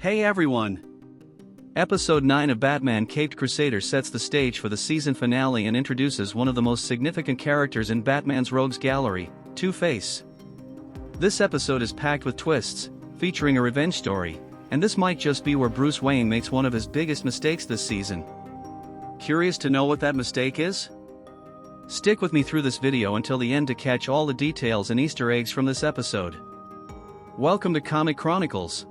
Hey everyone! Episode 9 of Batman Caped Crusader sets the stage for the season finale and introduces one of the most significant characters in Batman's rogues gallery, Two-Face. This episode is packed with twists, featuring a revenge story, and this might just be where Bruce Wayne makes one of his biggest mistakes this season. Curious to know what that mistake is? Stick with me through this video until the end to catch all the details and Easter eggs from this episode. Welcome to Comic Chronicles.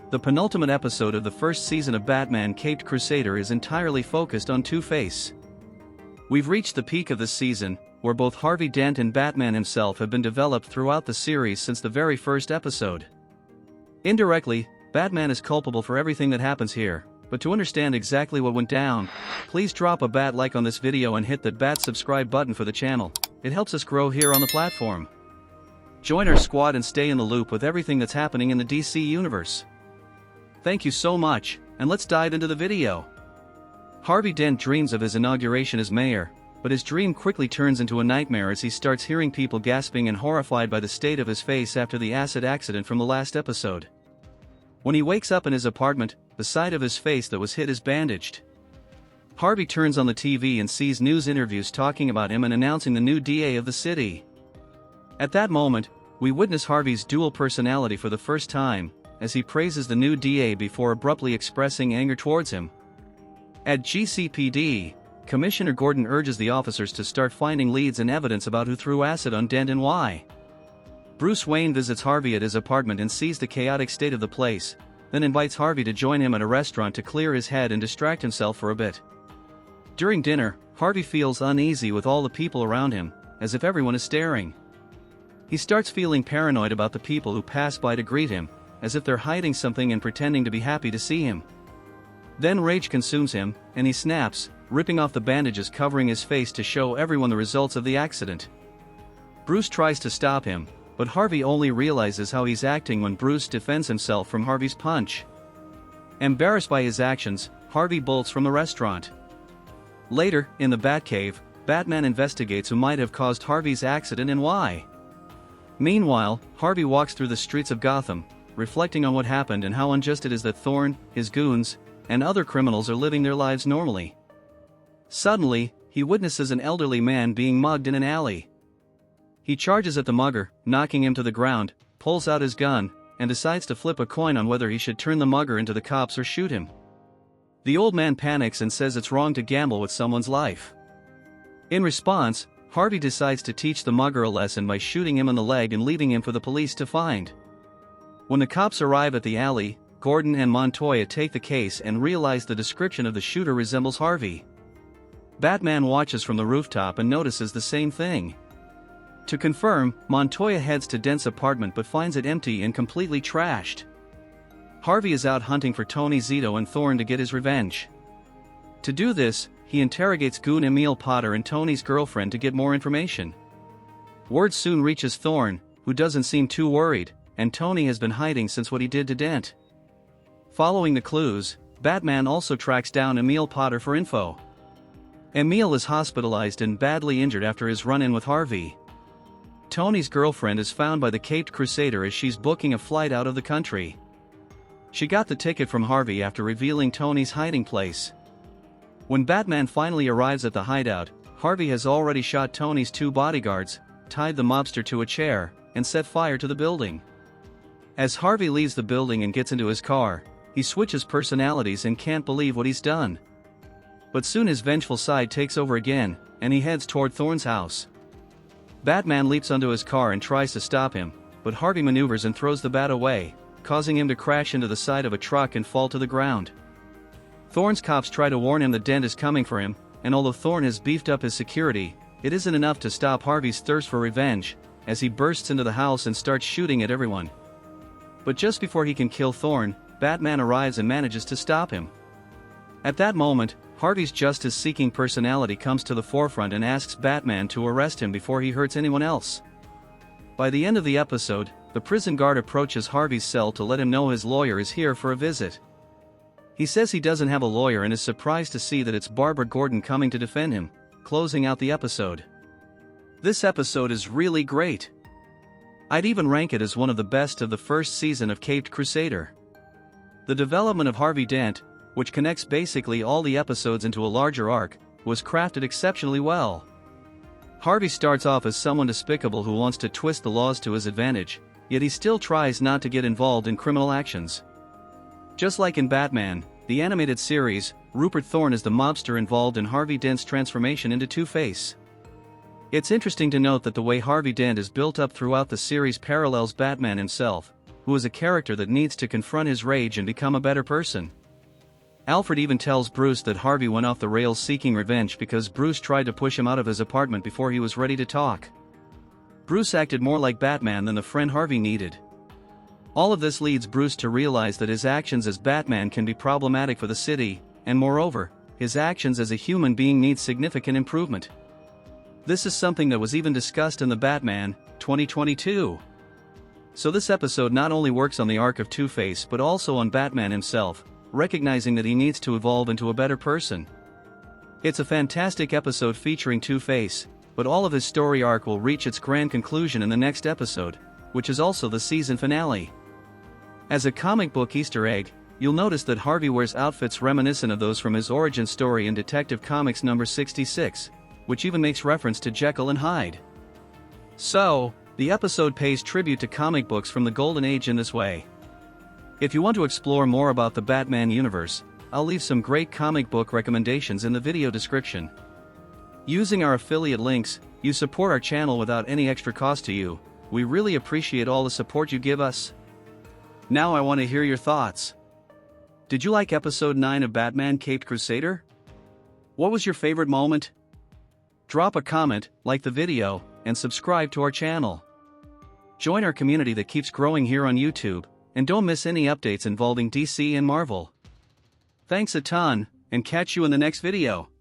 The penultimate episode of the first season of Batman Caped Crusader is entirely focused on Two-Face. We've reached the peak of this season, where both Harvey Dent and Batman himself have been developed throughout the series since the very first episode. Indirectly, Batman is culpable for everything that happens here, but to understand exactly what went down, please drop a bat like on this video and hit that bat subscribe button for the channel. It helps us grow here on the platform. Join our squad and stay in the loop with everything that's happening in the DC universe. Thank you so much, and let's dive into the video. Harvey Dent dreams of his inauguration as mayor, but his dream quickly turns into a nightmare as he starts hearing people gasping and horrified by the state of his face after the acid accident from the last episode. When he wakes up in his apartment, the side of his face that was hit is bandaged. Harvey turns on the TV and sees news interviews talking about him and announcing the new DA of the city. At that moment, we witness Harvey's dual personality for the first time, as he praises the new DA before abruptly expressing anger towards him. At GCPD, Commissioner Gordon urges the officers to start finding leads and evidence about who threw acid on Dent and why. Bruce Wayne visits Harvey at his apartment and sees the chaotic state of the place, then invites Harvey to join him at a restaurant to clear his head and distract himself for a bit. During dinner, Harvey feels uneasy with all the people around him, as if everyone is staring. He starts feeling paranoid about the people who pass by to greet him, as if they're hiding something and pretending to be happy to see him. Then rage consumes him, and he snaps, ripping off the bandages covering his face to show everyone the results of the accident. Bruce tries to stop him, but Harvey only realizes how he's acting when Bruce defends himself from Harvey's punch. Embarrassed by his actions, Harvey bolts from the restaurant. Later, in the Batcave, Batman investigates who might have caused Harvey's accident and why. Meanwhile, Harvey walks through the streets of Gotham, reflecting on what happened and how unjust it is that Thorn, his goons, and other criminals are living their lives normally. Suddenly, he witnesses an elderly man being mugged in an alley. He charges at the mugger, knocking him to the ground, pulls out his gun, and decides to flip a coin on whether he should turn the mugger into the cops or shoot him. The old man panics and says it's wrong to gamble with someone's life. In response, Harvey decides to teach the mugger a lesson by shooting him in the leg and leaving him for the police to find. When the cops arrive at the alley, Gordon and Montoya take the case and realize the description of the shooter resembles Harvey. Batman watches from the rooftop and notices the same thing. To confirm, Montoya heads to Dent's apartment but finds it empty and completely trashed. Harvey is out hunting for Tony Zito and Thorn to get his revenge. To do this, he interrogates goon Emil Potter and Tony's girlfriend to get more information. Word soon reaches Thorn, who doesn't seem too worried, and Tony has been hiding since what he did to Dent. Following the clues, Batman also tracks down Emil Potter for info. Emil is hospitalized and badly injured after his run-in with Harvey. Tony's girlfriend is found by the Caped Crusader as she's booking a flight out of the country. She got the ticket from Harvey after revealing Tony's hiding place. When Batman finally arrives at the hideout, Harvey has already shot Tony's two bodyguards, tied the mobster to a chair, and set fire to the building. As Harvey leaves the building and gets into his car, he switches personalities and can't believe what he's done. But soon his vengeful side takes over again, and he heads toward Thorn's house. Batman leaps onto his car and tries to stop him, but Harvey maneuvers and throws the bat away, causing him to crash into the side of a truck and fall to the ground. Thorn's cops try to warn him that Dent is coming for him, and although Thorn has beefed up his security, it isn't enough to stop Harvey's thirst for revenge, as he bursts into the house and starts shooting at everyone. But just before he can kill Thorn, Batman arrives and manages to stop him. At that moment, Harvey's justice-seeking personality comes to the forefront and asks Batman to arrest him before he hurts anyone else. By the end of the episode, the prison guard approaches Harvey's cell to let him know his lawyer is here for a visit. He says he doesn't have a lawyer and is surprised to see that it's Barbara Gordon coming to defend him, closing out the episode. This episode is really great. I'd even rank it as one of the best of the first season of Caped Crusader. The development of Harvey Dent, which connects basically all the episodes into a larger arc, was crafted exceptionally well. Harvey starts off as someone despicable who wants to twist the laws to his advantage, yet he still tries not to get involved in criminal actions. Just like in Batman, the animated series, Rupert Thorne is the mobster involved in Harvey Dent's transformation into Two-Face. It's interesting to note that the way Harvey Dent is built up throughout the series parallels Batman himself, who is a character that needs to confront his rage and become a better person. Alfred even tells Bruce that Harvey went off the rails seeking revenge because Bruce tried to push him out of his apartment before he was ready to talk. Bruce acted more like Batman than the friend Harvey needed. All of this leads Bruce to realize that his actions as Batman can be problematic for the city, and moreover, his actions as a human being need significant improvement. This is something that was even discussed in the Batman 2022. So this episode not only works on the arc of Two-Face but also on Batman himself, recognizing that he needs to evolve into a better person. It's a fantastic episode featuring Two-Face, but all of his story arc will reach its grand conclusion in the next episode, which is also the season finale. As a comic book Easter egg, you'll notice that Harvey wears outfits reminiscent of those from his origin story in Detective Comics number 66, which even makes reference to Jekyll and Hyde. So, the episode pays tribute to comic books from the Golden Age in this way. If you want to explore more about the Batman universe, I'll leave some great comic book recommendations in the video description. Using our affiliate links, you support our channel without any extra cost to you. We really appreciate all the support you give us. Now I want to hear your thoughts. Did you like episode 9 of Batman Caped Crusader? What was your favorite moment? Drop a comment, like the video, and subscribe to our channel. Join our community that keeps growing here on YouTube, and don't miss any updates involving DC and Marvel. Thanks a ton, and catch you in the next video.